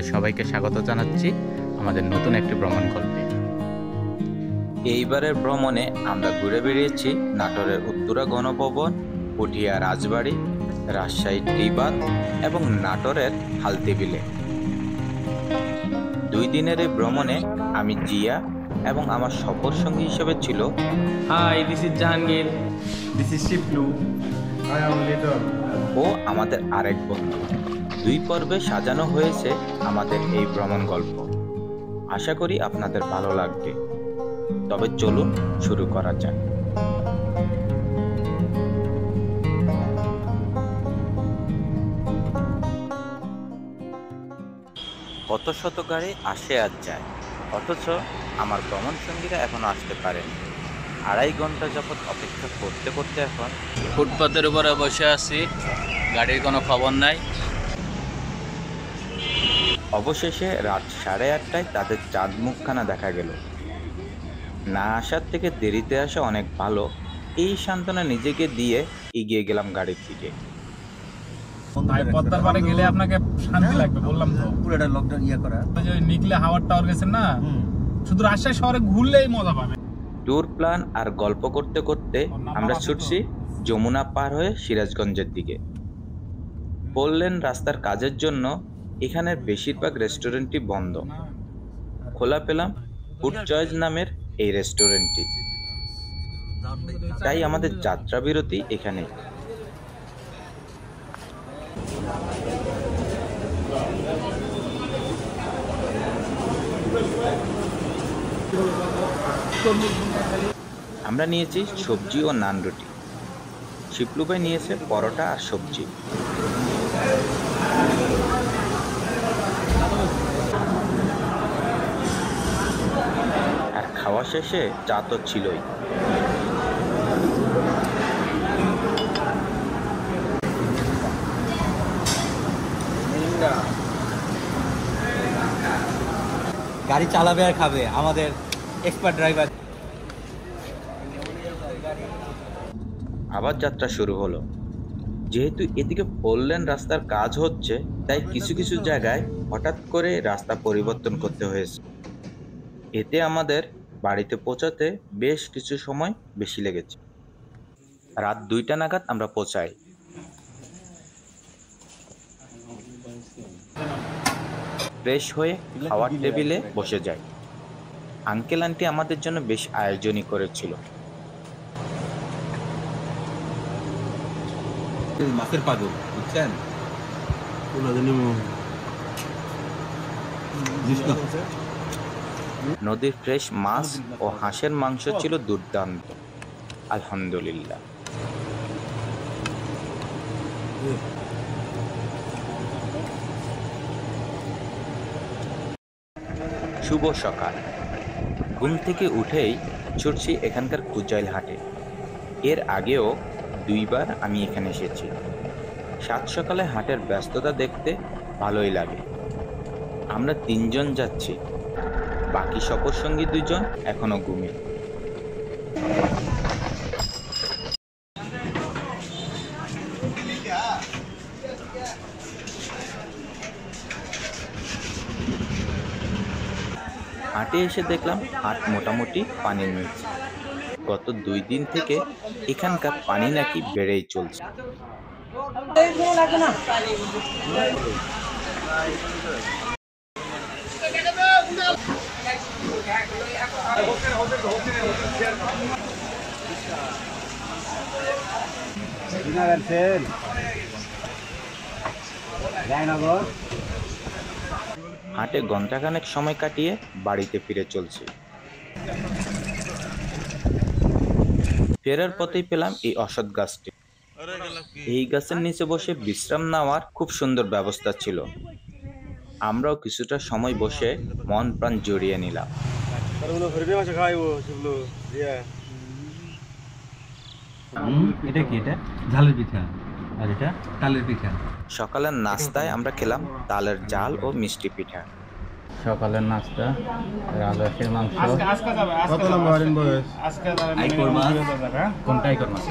আপনাদের সবাইকে স্বাগত জানাচ্ছি আমাদের নতুন একটি ভ্রমণ গল্পে। এইবারের ভ্রমণে আমরা ঘুরে বেরিয়েছি নাটোরের উত্তরা গণভবন, পুঠিয়া রাজবাড়ি, রাজশাহী টি-বাদ এবং নাটোরের হালদিবিলে। 2 দিনের এই ভ্রমণে আমি জিয়া এবং আমার সফর সঙ্গী হিসেবে ছিল hi, this is Jahangir, this is Shiplu, I am little ও আমাদের আরেক বন্ধু। 2 পর্বে সাজানো হয়েছে আমাদের এই ভ্রমণ গল্প। আশা করি আপনাদের ভালো লাগবে। তবে চলুন শুরু করা যাক। কত শত গাড়ি আসে আর যায়, অথচ আমার ভ্রমণ সঙ্গীরা এখনো আসতে পারেনি। 2.5 ঘন্টা যাবৎ অপেক্ষা করতে করতে এখন ফুটপাতের উপরে বসে আছি, গাড়ির কোনো খবর নাই। অবশেষে রাত 8:30টায় তাদের চাঁদ মুখখানা দেখা গেল। না আসার থেকে দেরিতে আসা অনেক ভালো, এই সান্ত্বনা নিজেকে দিয়ে এগিয়ে গেলাম গাড়ির দিকে। পদ্মার পাড়ে গেলে আপনাকে শান্তি লাগবে, বললাম তো। পুরোটা লকডাউন করা, ওই নিকলে হাওয়ার টাওয়ার গেছেন না, শুধু রাজশাহী শহরে ঘুরলেই মজা পাবে। ট্যুর প্ল্যান আর গল্প করতে করতে আমরা ছুটছি যমুনা পার হয়ে সিরাজগঞ্জের দিকে। বললেন রাস্তার কাজের জন্য এখানের বেশিরভাগ রেস্টুরেন্টই বন্ধ। খোলা পেলাম ফুড চয়েস নামের এই রেস্টুরেন্টটি, তাই আমাদের যাত্রা বিরতি এখানে। আমরা নিয়েছি সবজি ও নান রুটি, শিপলু ভাই নিয়েছে পরোটা আর সবজি। আর খাওয়া শেষে চা তো ছিলই। গাড়ি চালাবে আর খাবে আমাদের এক্সপার্ট ড্রাইভার। আবার যাত্রা শুরু হলো। যেহেতু এদিকে বললেন রাস্তার কাজ হচ্ছে, তাই কিছু কিছু জায়গায় হঠাৎ করে রাস্তা পরিবর্তন করতে হয়েছে। এতে আমাদের বাড়িতে পৌঁছাতে বেশ কিছু সময় বেশি লেগেছে। রাত 2টা নাগাদ আমরা পৌঁছাই। ফ্রেশ হয়ে খাওয়ার টেবিলে বসে যাই। আঙ্কেল আন্টি আমাদের জন্য বেশ আয়োজনই করেছিল। মাছের পাগল, বুঝছেন? নদীর ফ্রেশ মাছ ও হাঁসের মাংস ছিল দুর্দান্ত, আলহামদুলিল্লাহ। শুভ সকাল। ঘুম থেকে উঠেই ছুটছি এখানকার কুজাইল হাটে। এর আগেও 2 বার আমি এখানে এসেছি। 7 সকালে হাটের ব্যস্ততা দেখতে ভালোই লাগে। আমরা 3 জন যাচ্ছি, বাকি সফর সঙ্গী 2 জন এখনো ঘুমে। হাটে এসে দেখলাম হাট মোটামুটি পানি নিয়েছে। গত 2 দিন থেকে এখানকার পানি নাকি বেড়েই চলছে। হাটে ঘণ্টাখানেক সময় কাটিয়ে বাড়িতে ফিরে চলছি। ফেরার পথেই পেলাম এই অশ্বত্থ গাছটি। এই গাছের নিচে বসে বিশ্রাম নেওয়ার খুব সুন্দর ব্যবস্থা ছিল। আমরাও কিছুটা সময় বসে মন প্রাণ জড়িয়ে নিলাম। এটা কি? এটা ঝালের পিঠা, আর এটা তালের পিঠা। সকালের নাস্তায় আমরা খেলাম তালের জাল ও মিষ্টি পিঠা। সকালের নাস্তা রাজহাঁসের মাংস। আইকর মাছ, কোনটা আইকর মাছ?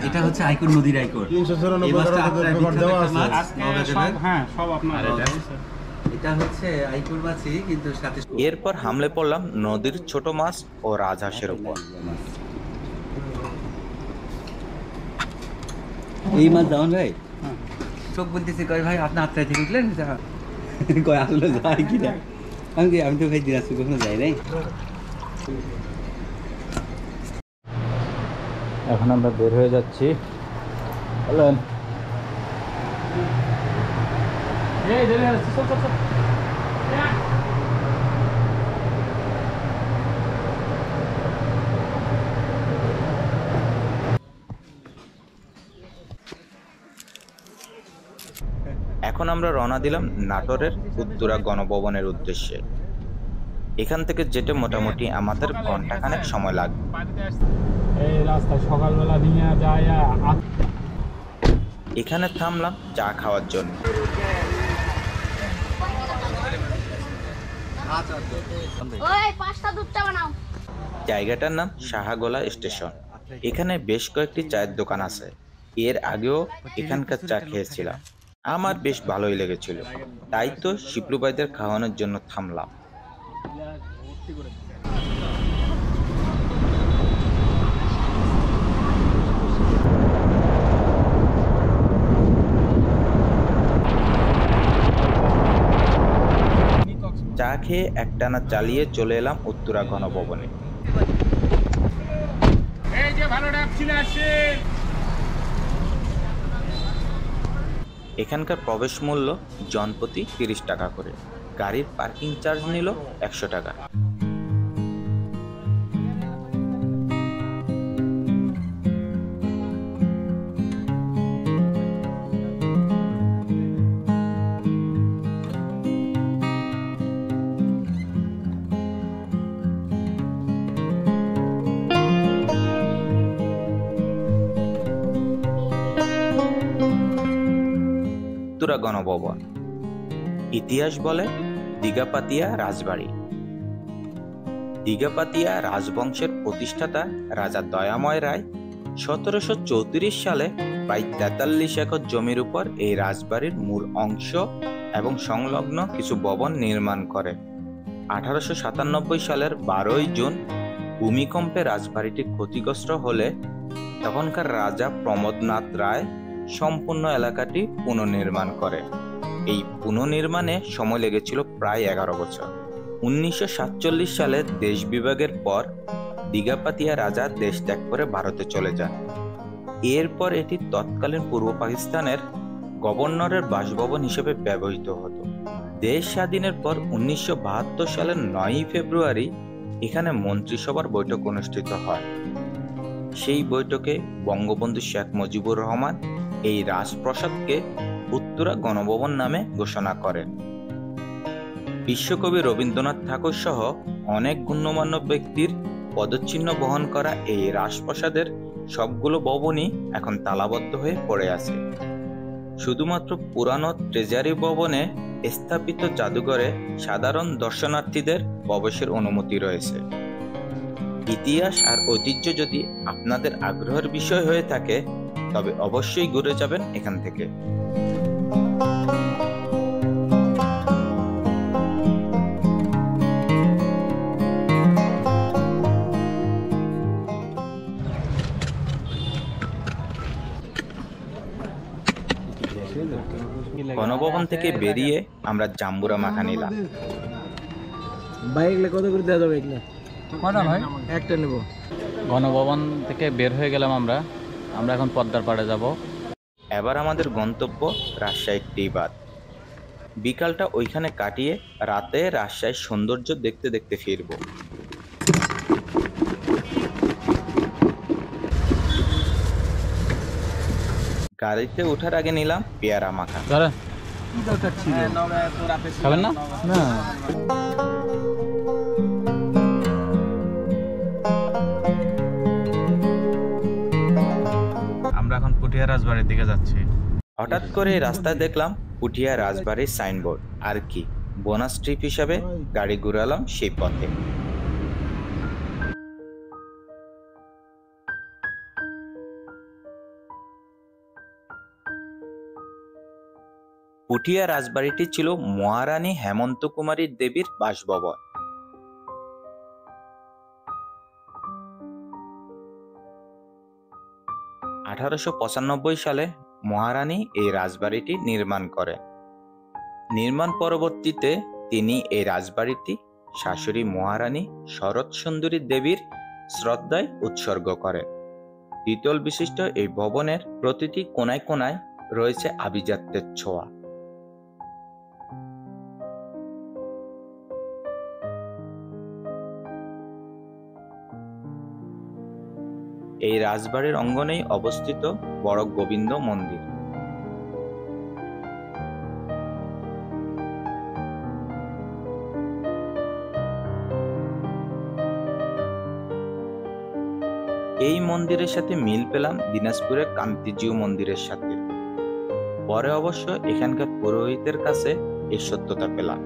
এটা হচ্ছে আইকর, নদীর আইকর। 394 হ্যাঁ, সব আপনার। এটা হচ্ছে আইকুর মাছি কিন্তু সাথে এরপর হামলে পড়লাম নদীর ছোট মাছ ও রাজহাঁসের উপর। এই মাছ দাও ভাই, চোখ বলতেছি কয় ভাই আপনি আত্মায় থেকে উঠলেন, কয় আসলে যাই কি না, আমি তো ভাই দিনাজপুর কখনো যাই নাই। এখন আমরা বের হয়ে যাচ্ছি। বলেন এখন আমরা রওনা দিলাম নাটোরের উত্তরা গণভবনের উদ্দেশ্যে। এখান থেকে যেতে মোটামুটি আমাদের ঘন্টাখানেক সময় লাগবে। এই রাস্তা সকালবেলা নিয়ে যায়। এখানে থামলাম চা খাওয়ার জন্য। জায়গাটার নাম শাহাগোলা স্টেশন। এখানে বেশ কয়েকটি চায়ের দোকান আছে। এর আগেও এখানকার চা খেয়েছিলাম, আমার বেশ ভালোই লেগেছিল। তাই তো শিপলু ভাইদের খাওয়ানোর জন্য থামলাম। চা খেয়ে একটানা চালিয়ে চলে এলাম উত্তরা গণভবনে। এখানকার প্রবেশ মূল্য জনপ্রতি 30 টাকা করে। গাড়ির পার্কিং চার্জ নিল 100 টাকা। উত্তরা গণভবন। ইতিহাস বলে দিঘাপাতিয়া রাজবাড়ি। দিঘাপাতিয়া রাজবংশের প্রতিষ্ঠাতা রাজা দয়াময় রায় 1734 সালে প্রায় 43 একর জমির উপর এই রাজবাড়ির মূল অংশ এবং সংলগ্ন কিছু ভবন নির্মাণ করে। 1897 সালের 12 জুন ভূমিকম্পে রাজবাড়িটি ক্ষতিগ্রস্ত হলে তখনকার রাজা প্রমোদনাথ রায় সম্পূর্ণ এলাকাটি পুনর্নির্মাণ করে। এই পুনর্নির্মাণে সময় লেগেছিল প্রায় 11 বছর। 1947 সালে দেশ বিভাগের পর দিঘাপাতিয়া রাজা দেশ ত্যাগ করে ভারতে চলে যান। এরপর এটি তৎকালীন পূর্ব পাকিস্তানের গভর্নরের বাসভবন হিসেবে ব্যবহৃত হতো। দেশ স্বাধীনের পর 1972 সালের 9 ফেব্রুয়ারি এখানে মন্ত্রিসভার বৈঠক অনুষ্ঠিত হয়। সেই বৈঠকে বঙ্গবন্ধু শেখ মুজিবুর রহমান এই রাজপ্রাসাদকে উত্তরা গণভবন নামে ঘোষণা করেন। বিশ্বকবি রবীন্দ্রনাথ ঠাকুর সহ অনেক গণ্যমান্য ব্যক্তির পদচিহ্ন বহন করা এই রাজপ্রাসাদের সবগুলো ভবনই এখন তালাবদ্ধ হয়ে পড়ে আছে। শুধুমাত্র পুরানো ট্রেজারি ভবনে স্থাপিত জাদুঘরে সাধারণ দর্শনার্থীদের প্রবেশের অনুমতি রয়েছে। ইতিহাস আর ঐতিহ্য যদি আপনাদের আগ্রহের বিষয় হয়ে থাকে তবে অবশ্যই ঘুরে যাবেন এখান থেকে। গণভবন থেকে বেরিয়ে আমরা জাম্বুরা মাখা নিলাম। বাইকলে কত করে দেওয়া যাবে? কটা ভাই? একটা নেব। গণভবন থেকে বের হয়ে গেলাম আমরা এখন পদ্মার পাড়ে যাব। এবার আমাদের গন্তব্য রাজশাহী টি-বাদ। বিকালটা ওইখানে কাটিয়ে রাতে রাজশাহীর সৌন্দর্য দেখতে দেখতে ফিরব। গাড়িতে ওঠার আগে নিলাম পেয়ারা মাখা। খাবেন না? না আমরা এখন পুঠিয়া রাজবাড়ির দিকে যাচ্ছি। হঠাৎ করে রাস্তায় দেখলাম পুঠিয়া রাজবাড়ির সাইনবোর্ড। আর কি, বোনাস ট্রিপ হিসাবে গাড়ি ঘুরালাম সেই পথে। পুঠিয়া রাজবাড়িটি ছিল মহারানী হেমন্ত কুমারী দেবীর বাসভবন। সালে মহারানী এই রাজবাড়িটি নির্মাণ করেন। নির্মাণ পরবর্তীতে তিনি এই রাজবাড়িটি শাশুড়ি মহারানী শরৎ সুন্দরী দেবীর শ্রদ্ধায় উৎসর্গ করেন। দ্বিতল বিশিষ্ট এই ভবনের প্রতিটি কোনায় কোনায় রয়েছে আভিজাত্যের ছোঁয়া। এই রাজবাড়ির অঙ্গনেই অবস্থিত বড় গোবিন্দ মন্দির। এই মন্দিরের সাথে মিল পেলাম দিনাজপুরের কান্তিজিউ মন্দিরের সাথে। পরে অবশ্য এখানকার পুরোহিতের কাছে এই সত্যতা পেলাম।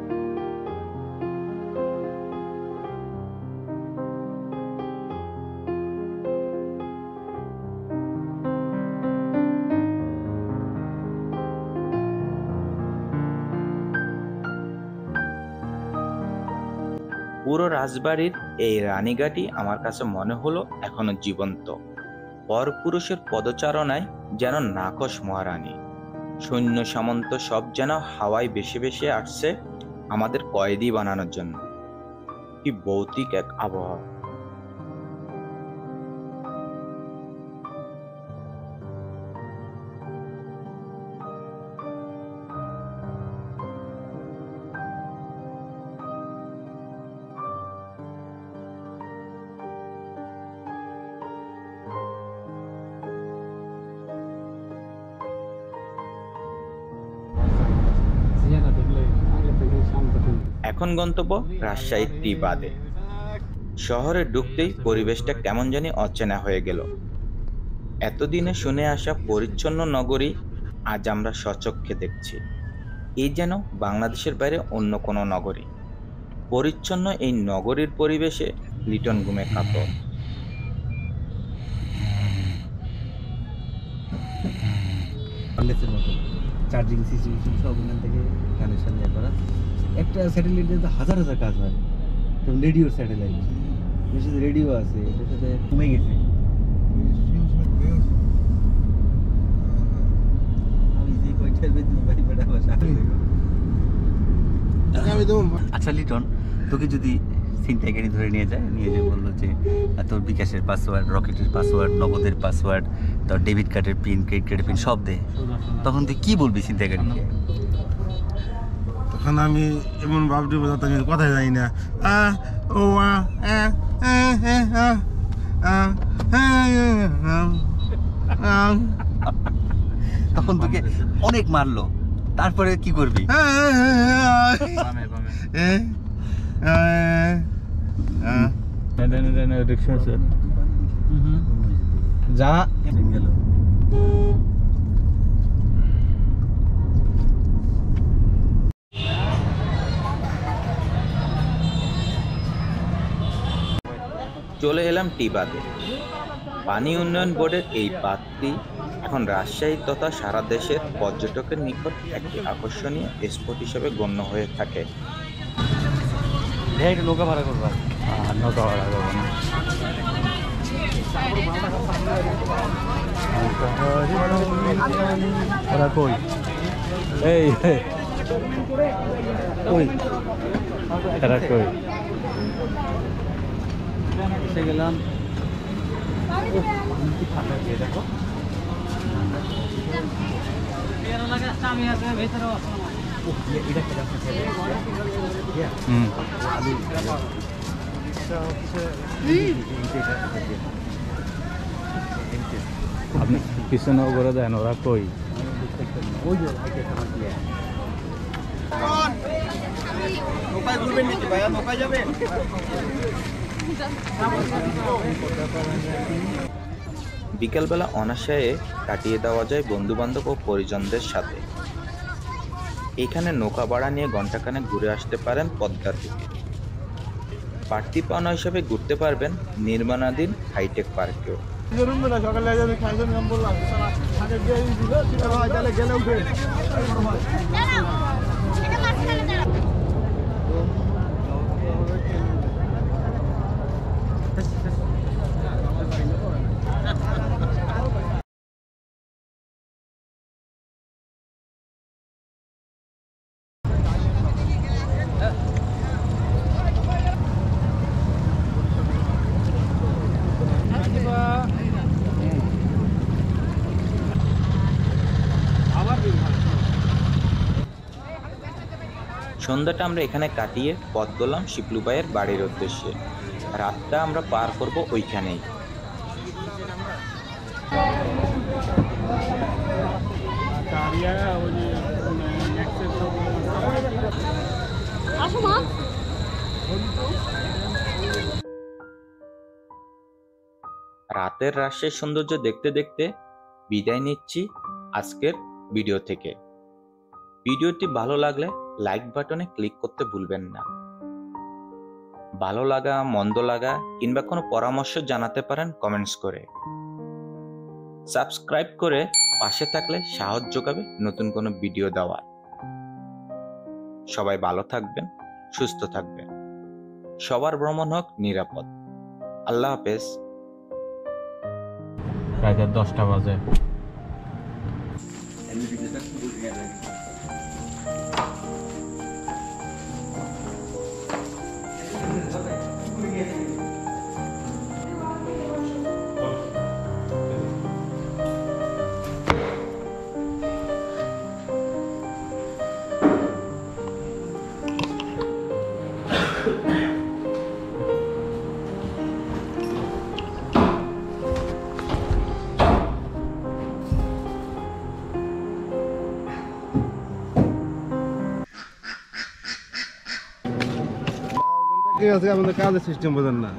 পুরো রাজবাড়ির এই রানীগাটি আমার কাছে মনে হলো এখনো জীবন্ত। পরপুরুষের পদচারণায় যেন নাকশ মহারানী, সৈন্য সামন্ত সব যেন হাওয়ায় ভেসে ভেসে আসছে আমাদের কয়েদি বানানোর জন্য। কি ভৌতিক এক আবহাওয়া! এখন গন্তব্য রাজশাহীর টি-বাধে। শহরে ঢুকতেই পরিবেশটা কেমন জানি অচেনা হয়ে গেল। এতদিনে শুনে আসা পরিচ্ছন্ন নগরী আজ আমরা স্বচক্ষে দেখছি। এই যেন বাংলাদেশের বাইরে অন্য কোনো নগরী। পরিচ্ছন্ন এই নগরীর পরিবেশে লিটন ঘুমে কাতর। চার্জিং সিচুয়েশন সব ওখান থেকে কানেকশন দেওয়া করা। একটা স্যাটেলাইটে তো হাজার হাজার কাজ হয়। তো রেডিওর স্যাটেলাইট, এর সাথে রেডিও আছে, এটার সাথে কমে গেছে। আমি যে কয়টার বেতন পাই বেটা বাসা। আচ্ছা লিটন, তোকে যদি ছিনতাইকারী ধরে নিয়ে যায়, নিয়ে যে বললো যে তোর বিকাশের পাসওয়ার্ড, রকেটের পাসওয়ার্ড, নগদের পাসওয়ার্ড, তোর ডেবিট কার্ডের পিন, ক্রেডিট কার্ডের পিন সব দে, তখন তুই কি বলবি ছিনতাইকারীকে? তখন আমি এমন ভাবছি বোঝাতে আমি কথাই জানি না। তখন তোকে অনেক মারলো, তারপরে কি করবি? যা চলে এলাম টি-বাধে। পানি উন্নয়ন বোর্ডের এই বাঁধটি এখন রাজশাহী তথা সারা দেশের পর্যটকের নিকট একটি আকর্ষণীয় স্পট হিসেবে গণ্য হয়ে থাকে। নৌকা ভাড়া করবো? নৌকা ভাড়া করবো না। ওরা কই? এই কই? এরা কই? এসে গেলাম। দেখো আপনি পিছনে করে দেন, ওরা কই? বিকেলবেলা অনায়াসে কাটিয়ে দেওয়া যায় বন্ধু বান্ধব ও পরিজনদের সাথে। এখানে নৌকা ভাড়া নিয়ে ঘন্টাখানেক ঘুরে আসতে পারেন পদ্মার দিকে। বাড়তি পাওনা হিসেবে ঘুরতে পারবেন নির্মাণাধীন হাইটেক পার্কেও। সকালে খাইছেন বললাম গেলে উঠে সন্ধ্যাটা আমরা এখানে কাটিয়ে পথ গেলাম শিপলু ভাইয়ের বাড়ির উদ্দেশ্যে। রাতটা আমরা পার করব ওইখানেই। রাতের রাজশাহীর সৌন্দর্য দেখতে দেখতে বিদায় নিচ্ছি আজকের ভিডিও থেকে। ভিডিওটি ভালো লাগলে লাইক বাটনে ক্লিক করতে ভুলবেন না। ভালো লাগা, মন্দ লাগা কিংবা কোনো পরামর্শ জানাতে পারেন কমেন্টস করে। সাবস্ক্রাইব করে পাশে থাকলে সাহস যোগাবে নতুন কোনো ভিডিও দেওয়ার। সবাই ভালো থাকবেন, সুস্থ থাকবেন। সবার ভ্রমণ হোক নিরাপদ। আল্লাহ হাফেজ। রাত 10টা বাজে। আমাদের কাজের সিস্টেম বোঝেন না।